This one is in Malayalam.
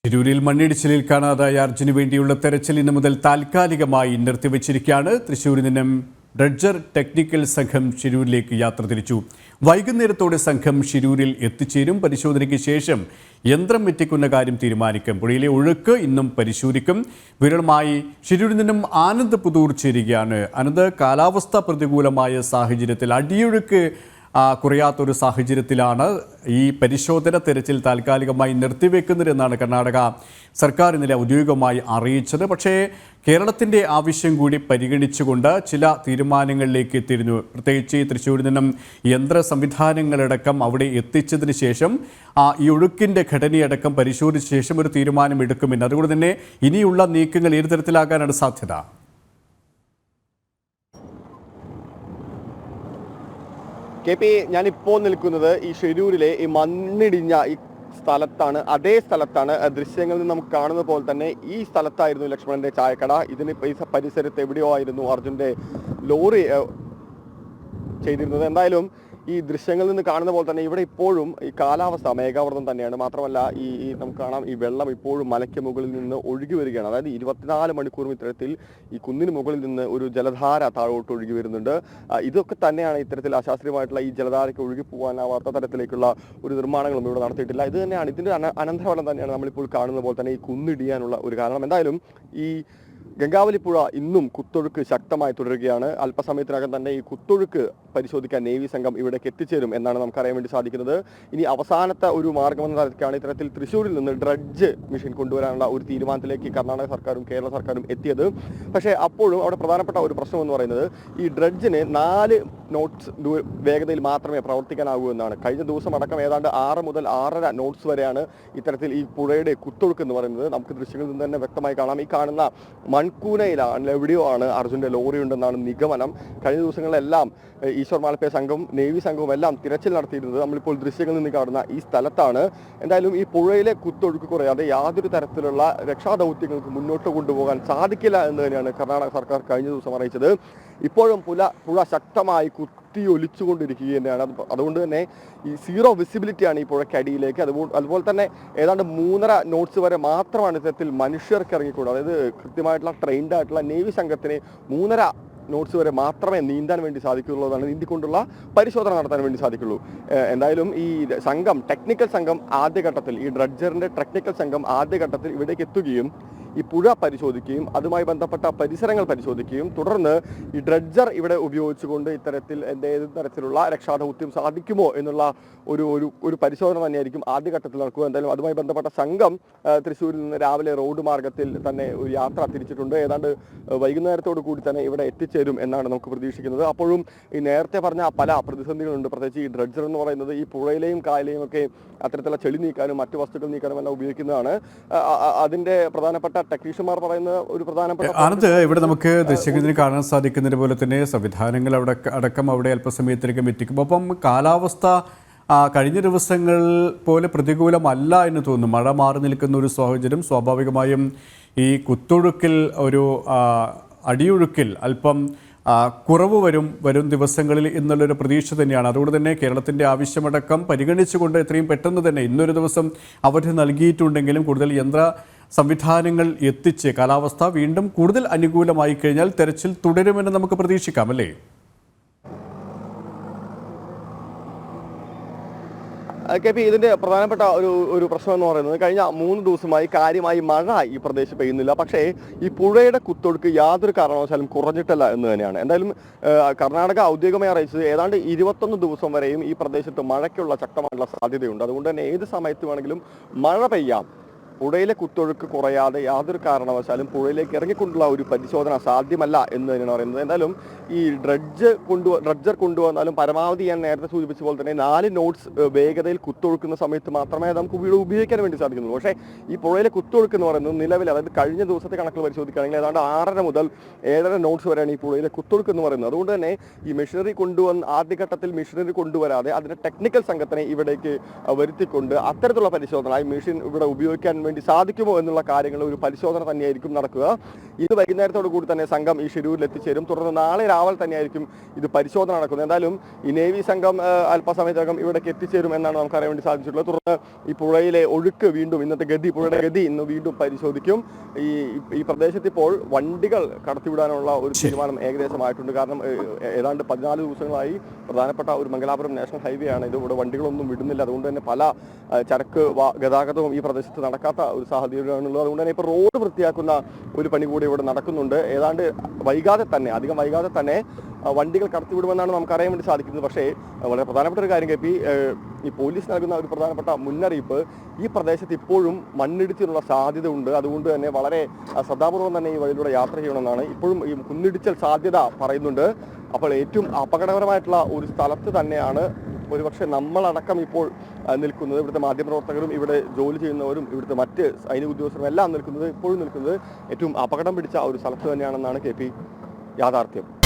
തിരൂരിൽ മണ്ണിടിച്ചിലിൽ കാണാതായ അർജുന് വേണ്ടിയുള്ള തെരച്ചിൽ ഇന്നു മുതൽ താൽക്കാലികമായി നിർത്തിവച്ചിരിക്കുകയാണ്. തൃശ്ശൂരിൽ നിന്നും ഡ്രഡ്ജർ ടെക്നിക്കൽ സംഘം ശിരൂരിലേക്ക് യാത്ര തിരിച്ചു. വൈകുന്നേരത്തോടെ സംഘം ശിരൂരിൽ എത്തിച്ചേരും. പരിശോധനയ്ക്ക് ശേഷം യന്ത്രം എത്തിക്കുന്ന കാര്യം തീരുമാനിക്കും. പുഴയിലെ ഒഴുക്ക് ഇന്നും പരിശോധിക്കും. വിരളമായി ശിരൂരിൽ നിന്നും ആനന്ദ് പുതൂർ ചേരുകയാണ്. ആനന്ദ്, കാലാവസ്ഥ പ്രതികൂലമായ സാഹചര്യത്തിൽ അടിയൊഴുക്ക് കുറയാത്തൊരു സാഹചര്യത്തിലാണ് ഈ പരിശോധന തെരച്ചിൽ താൽക്കാലികമായി നിർത്തിവെക്കുന്നതെന്നാണ് കർണാടക സർക്കാർ ഇന്നലെ ഔദ്യോഗികമായി അറിയിച്ചത്. പക്ഷേ കേരളത്തിൻ്റെ ആവശ്യം കൂടി പരിഗണിച്ചുകൊണ്ട് ചില തീരുമാനങ്ങളിലേക്ക് എത്തിയിരുന്നു. പ്രത്യേകിച്ച് തൃശ്ശൂരിൽ നിന്നും യന്ത്ര സംവിധാനങ്ങളടക്കം അവിടെ എത്തിച്ചതിന് ശേഷം ഈ ഒഴുക്കിൻ്റെ ഘടനയടക്കം പരിശോധിച്ച ശേഷം ഒരു തീരുമാനം എടുക്കുമെന്ന്. അതുകൊണ്ട് തന്നെ ഇനിയുള്ള നീക്കങ്ങൾ ഏത് തരത്തിലാകാനാണ് സാധ്യത? KP, ഞാനിപ്പോൾ നിൽക്കുന്നത് ഈ ഷിരൂരിലെ ഈ മണ്ണിടിഞ്ഞ ഈ സ്ഥലത്താണ്. അതേ സ്ഥലത്താണ് ദൃശ്യങ്ങളിൽ നിന്ന് നമുക്ക് കാണുന്ന പോലെ തന്നെ ഈ സ്ഥലത്തായിരുന്നു ലക്ഷ്മണന്റെ ചായക്കട. ഇതിന് ഈ പരിസരത്ത് എവിടെയോ ആയിരുന്നു അർജുന്റെ ലോറി ചെയ്തിരുന്നത്. എന്തായാലും ഈ ദൃശ്യങ്ങളിൽ നിന്ന് കാണുന്ന പോലെ തന്നെ ഇവിടെ ഇപ്പോഴും ഈ കാലാവസ്ഥ മേഘാവൃതം തന്നെയാണ്. മാത്രമല്ല ഈ നമുക്ക് കാണാം ഈ വെള്ളം ഇപ്പോഴും മലയ്ക്ക് മുകളിൽ നിന്ന് ഒഴുകി വരികയാണ്. അതായത് 24 മണിക്കൂറും ഇത്തരത്തിൽ ഈ കുന്നിന് മുകളിൽ നിന്ന് ഒരു ജലധാര താഴോട്ട് ഒഴുകി വരുന്നുണ്ട്. ഇതൊക്കെ തന്നെയാണ് ഇത്തരത്തിൽ അശാസ്ത്രീയമായിട്ടുള്ള ഈ ജലധാരയ്ക്ക് ഒഴുകി പോകാനാവാത്ത തരത്തിലേക്കുള്ള ഒരു നിർമ്മാണങ്ങളും ഇവിടെ നടത്തിയിട്ടില്ല. ഇത് തന്നെയാണ് ഇതിൻ്റെ അനന്തരഫലം തന്നെയാണ് നമ്മളിപ്പോൾ കാണുന്ന പോലെ തന്നെ ഈ കുന്നിടിയാനുള്ള ഒരു കാരണം. എന്തായാലും ഈ ഗംഗാവലിപ്പുഴ ഇന്നും കുത്തൊഴുക്ക് ശക്തമായി തുടരുകയാണ്. അല്പസമയത്തിനകം തന്നെ ഈ കുത്തൊഴുക്ക് പരിശോധിക്കാൻ നേവി സംഘം ഇവിടേക്ക് എത്തിച്ചേരും എന്നാണ് നമുക്കറിയാൻ വേണ്ടി സാധിക്കുന്നത്. ഇനി അവസാനത്തെ ഒരു മാർഗമെന്ന തരത്തിലാണ് ഇത്തരത്തിൽ തൃശ്ശൂരിൽ നിന്ന് ഡ്രഡ്ജ് മെഷീൻ കൊണ്ടുവരാനുള്ള ഒരു തീരുമാനത്തിലേക്ക് കർണാടക സർക്കാരും കേരള സർക്കാരും എത്തിയത്. പക്ഷേ അപ്പോഴും അവിടെ പ്രധാനപ്പെട്ട ഒരു പ്രശ്നം എന്ന് പറയുന്നത് ഈ ഡ്രഡ്ജിന് 4 നോട്ട്സ് വേഗതയിൽ മാത്രമേ പ്രവർത്തിക്കാനാകൂ എന്നാണ്. കഴിഞ്ഞ ദിവസം അടക്കം ഏതാണ്ട് 6 മുതൽ 6.5 നോട്ട്സ് വരെയാണ് ഇത്തരത്തിൽ ഈ പുഴയുടെ കുത്തൊഴുക്ക് എന്ന് പറയുന്നത്. നമുക്ക് ദൃശ്യങ്ങളിൽ നിന്ന് തന്നെ വ്യക്തമായി കാണാം. ഈ കാണുന്ന മൺകൂനയിലാണ് എവിടെയോ ആണ് അർജുന്റെ ലോറി ഉണ്ടെന്നാണ് നിഗമനം. കഴിഞ്ഞ ദിവസങ്ങളിലെല്ലാം ഈശ്വർ മാൽപ്പെ സംഘവും നേവി സംഘവും എല്ലാം തിരച്ചിൽ നടത്തിയിരുന്നത് നമ്മളിപ്പോൾ ദൃശ്യങ്ങളിൽ നിന്ന് കാണുന്ന ഈ സ്ഥലത്താണ്. എന്തായാലും ഈ പുഴയിലെ കുത്തൊഴുക്ക് കുറയാതെ യാതൊരു തരത്തിലുള്ള രക്ഷാദൗത്യങ്ങൾക്ക് മുന്നോട്ട് കൊണ്ടുപോകാൻ സാധിക്കില്ല എന്ന് തന്നെയാണ് കർണാടക സർക്കാർ കഴിഞ്ഞ ദിവസം അറിയിച്ചത്. ഇപ്പോഴും പുഴ ശക്തമായി കുത്തി ഒലിച്ചുകൊണ്ടിരിക്കുക തന്നെയാണ്. അതുകൊണ്ട് തന്നെ ഈ സീറോ വിസിബിലിറ്റിയാണ് ഈ പുഴയ്ക്കടിയിലേക്ക്. അതുപോലെ തന്നെ ഏതാണ്ട് 3.5 നോട്ട്സ് വരെ മാത്രമാണ് ഇത്തരത്തിൽ മനുഷ്യർക്ക് ഇറങ്ങിക്കൂടുക. അതായത് കൃത്യമായിട്ടുള്ള ട്രെയിൻഡ് ആയിട്ടുള്ള നേവി സംഘത്തിന് 3.5 നോട്ട്സ് വരെ മാത്രമേ നീന്താൻ വേണ്ടി സാധിക്കുള്ളതാണ്. നീന്തിക്കൊണ്ടുള്ള പരിശോധന നടത്താൻ വേണ്ടി സാധിക്കുള്ളൂ. എന്തായാലും ഈ സംഘം ടെക്നിക്കൽ സംഘം ആദ്യഘട്ടത്തിൽ ഈ ഡ്രഡ്ജറിന്റെ ടെക്നിക്കൽ സംഘം ആദ്യഘട്ടത്തിൽ ഇവിടേക്ക് എത്തുകയും ഈ പുഴ പരിശോധിക്കുകയും അതുമായി ബന്ധപ്പെട്ട പരിസരങ്ങൾ പരിശോധിക്കുകയും തുടർന്ന് ഈ ഡ്രഡ്ജർ ഇവിടെ ഉപയോഗിച്ചുകൊണ്ട് ഇത്തരത്തിൽ ഏത് തരത്തിലുള്ള രക്ഷാദൗത്യം സാധിക്കുമോ എന്നുള്ള ഒരു പരിശോധന തന്നെയായിരിക്കും ആദ്യഘട്ടത്തിൽ നടക്കുക. എന്തായാലും അതുമായി ബന്ധപ്പെട്ട സംഘം തൃശ്ശൂരിൽ നിന്ന് രാവിലെ റോഡ് മാർഗത്തിൽ തന്നെ ഒരു യാത്ര തിരിച്ചിട്ടുണ്ട്. ഏതാണ്ട് വൈകുന്നേരത്തോടു കൂടി തന്നെ ഇവിടെ എത്തിച്ചേരും എന്നാണ് നമുക്ക് പ്രതീക്ഷിക്കുന്നത്. അപ്പോഴും ഈ നേരത്തെ പറഞ്ഞ പല പ്രതിസന്ധികളുണ്ട്. പ്രത്യേകിച്ച് ഈ ഡ്രഡ്ജർ എന്ന് പറയുന്നത് ഈ പുഴയിലെയും കായലെയും ഒക്കെ അത്തരത്തിലുള്ള ചെളി നീക്കാനും മറ്റു വസ്തുക്കൾ നീക്കാനും എല്ലാം ഉപയോഗിക്കുന്നതാണ്. അതിന്റെ പ്രധാനപ്പെട്ട ടെക്നീഷ്യന്മാർ പറയുന്ന ഒരു പ്രധാനപ്പെട്ട ആനന്ദ്, ഇവിടെ നമുക്ക് ദൃശ്യങ്ങളിൽ കാണാൻ സാധിക്കുന്നത് പോലെ തന്നെ സംവിധാനങ്ങൾ അടക്കം അവിടെ അല്പസമയത്തിനകം എത്തിക്കും. അപ്പം കാലാവസ്ഥ കഴിഞ്ഞ ദിവസങ്ങൾ പോലെ പ്രതികൂലമല്ല എന്ന് തോന്നുന്നു. മഴ മാറി നിൽക്കുന്ന ഒരു സാഹചര്യം. സ്വാഭാവികമായും ഈ കുത്തൊഴുക്കിൽ ഒരു അടിയൊഴുക്കിൽ അല്പം കുറവ് വരും ദിവസങ്ങളിൽ എന്നുള്ളൊരു പ്രതീക്ഷ തന്നെയാണ്. അതുകൊണ്ട് തന്നെ കേരളത്തിൻ്റെ ആവശ്യമടക്കം പരിഗണിച്ചുകൊണ്ട് എത്രയും പെട്ടെന്ന് തന്നെ ഇന്നൊരു ദിവസം അവധി നൽകിയിട്ടുണ്ടെങ്കിലും കൂടുതൽ യന്ത്ര സംവിധാനങ്ങൾ എത്തിച്ച് കാലാവസ്ഥ വീണ്ടും കൂടുതൽ അനുകൂലമായി കഴിഞ്ഞാൽ തെരച്ചിൽ തുടരുമെന്ന് നമുക്ക് പ്രതീക്ഷിക്കാം, അല്ലേ? KP, ഇതിന്റെ പ്രധാനപ്പെട്ട ഒരു പ്രശ്നം എന്ന് പറയുന്നത് കഴിഞ്ഞ 3 ദിവസമായി കാര്യമായി മഴ ഈ പ്രദേശത്ത് പെയ്യുന്നില്ല. പക്ഷേ ഈ പുഴയുടെ കുത്തൊഴുക്ക് യാതൊരു കാരണവശാലും കുറഞ്ഞിട്ടില്ല എന്ന് തന്നെയാണ്. എന്തായാലും കർണാടക ഔദ്യോഗികമായി അറിയിച്ചത് ഏതാണ്ട് 21 ദിവസം വരെയും ഈ പ്രദേശത്ത് മഴയ്ക്കുള്ള ശക്തമായിട്ടുള്ള സാധ്യതയുണ്ട്. അതുകൊണ്ട് തന്നെ ഏത് സമയത്ത് വേണമെങ്കിലും മഴ പെയ്യാം. പുഴയിലെ കുത്തൊഴുക്ക് കുറയാതെ യാതൊരു കാരണവശാലും പുഴയിലേക്ക് ഇറങ്ങിക്കൊണ്ടുള്ള ഒരു പരിശോധന സാധ്യമല്ല എന്ന് തന്നെയാണ് പറയുന്നത്. എന്തായാലും ഈ ഡ്രഡ്ജർ കൊണ്ടുവന്നാലും പരമാവധി ഞാൻ നേരത്തെ സൂചിപ്പിച്ച പോലെ തന്നെ 4 നോട്ട്സ് വേഗതയിൽ കുത്തൊഴുക്കുന്ന സമയത്ത് മാത്രമേ നമുക്ക് ഇവിടെ ഉപയോഗിക്കാൻ വേണ്ടി സാധിക്കുന്നുള്ളൂ. പക്ഷേ ഈ പുഴയിലെ കുത്തൊഴുക്ക് എന്ന് പറയുന്നത് നിലവിൽ, അതായത് കഴിഞ്ഞ ദിവസത്തെ കണക്കുകൾ പരിശോധിക്കുകയാണെങ്കിൽ ഏതാണ്ട് 6.5 മുതൽ 7.5 നോട്ട്സ് വരെയാണ് ഈ പുഴയിലെ കുത്തൊഴുക്ക് എന്ന് പറയുന്നത്. അതുകൊണ്ട് തന്നെ ഈ മെഷീനറി ആദ്യഘട്ടത്തിൽ മെഷീനറി കൊണ്ടുവരാതെ അതിന്റെ ടെക്നിക്കൽ സംഘത്തിനെ ഇവിടേക്ക് വരുത്തിക്കൊണ്ട് അത്തരത്തിലുള്ള പരിശോധന ഈ മെഷീൻ ഇവിടെ ഉപയോഗിക്കാൻ വേണ്ടി സാധിക്കുമോ എന്നുള്ള കാര്യങ്ങൾ ഒരു പരിശോധന തന്നെയായിരിക്കും നടക്കുക. ഇത് വൈകുന്നേരത്തോടു കൂടി തന്നെ സംഘം ഈ ഷിരൂരിൽ എത്തിച്ചേരും. തുടർന്ന് നാളെ രാവിലെ തന്നെയായിരിക്കും ഇത് പരിശോധന നടക്കുന്നത്. എന്തായാലും ഈ നേവി സംഘം അല്പസമയത്തകം ഇവിടേക്ക് എത്തിച്ചേരും എന്നാണ് നമുക്ക് അറിയാൻ വേണ്ടി സാധിച്ചിട്ടുള്ളത്. തുടർന്ന് ഈ പുഴയിലെ ഒഴുക്ക് വീണ്ടും ഇന്നത്തെ പുഴയുടെ ഗതി ഇന്ന് വീണ്ടും പരിശോധിക്കും. ഈ പ്രദേശത്ത് ഇപ്പോൾ വണ്ടികൾ കടത്തിവിടാനുള്ള ഒരു തീരുമാനം ഏകദേശമായിട്ടുണ്ട്. കാരണം ഏതാണ്ട് 14 ദിവസങ്ങളായി പ്രധാനപ്പെട്ട ഒരു മംഗലാപുരം നാഷണൽ ഹൈവേ ആണ് ഇത്. ഇവിടെ വണ്ടികളൊന്നും വിടുന്നില്ല. അതുകൊണ്ട് തന്നെ പല ചരക്ക് ഗതാഗതവും ഈ പ്രദേശത്ത് നടക്കാത്ത ഒരു സാഹചര്യമാണുള്ളത്. അതുകൊണ്ട് തന്നെ ഇപ്പോൾ റോഡ് വൃത്തിയാക്കുന്ന ഒരു പണി കൂടി ഇവിടെ നടക്കുന്നുണ്ട്. ഏതാണ്ട് അധികം വൈകാതെ തന്നെ വണ്ടികൾ കടത്തിവിടുമെന്നാണ് നമുക്ക് അറിയാൻ വേണ്ടി സാധിക്കുന്നത്. പക്ഷേ വളരെ പ്രധാനപ്പെട്ട ഒരു കാര്യം ഈ പോലീസ് നൽകുന്ന ഒരു പ്രധാനപ്പെട്ട മുന്നറിയിപ്പ്, ഈ പ്രദേശത്ത് ഇപ്പോഴും മണ്ണിടിച്ചിലുള്ള സാധ്യത ഉണ്ട്. അതുകൊണ്ട് തന്നെ വളരെ ശ്രദ്ധാപൂർവം തന്നെ ഈ വഴിയിലൂടെ യാത്ര ചെയ്യണമെന്നാണ്. ഇപ്പോഴും ഈ കുന്നിടിച്ചൽ സാധ്യത പറയുന്നുണ്ട്. അപ്പോൾ ഏറ്റവും അപകടകരമായിട്ടുള്ള ഒരു സ്ഥലത്ത് തന്നെയാണ് ഒരുപക്ഷെ നമ്മളടക്കം ഇപ്പോൾ നിൽക്കുന്നത്. ഇവിടുത്തെ മാധ്യമപ്രവർത്തകരും ഇവിടെ ജോലി ചെയ്യുന്നവരും ഇവിടുത്തെ മറ്റ് സൈനിക ഉദ്യോഗസ്ഥരും എല്ലാം ഇപ്പോഴും നിൽക്കുന്നത് ഏറ്റവും അപകടം പിടിച്ച ഒരു സ്ഥലത്ത് തന്നെയാണെന്നാണ് KP യാഥാർത്ഥ്യം.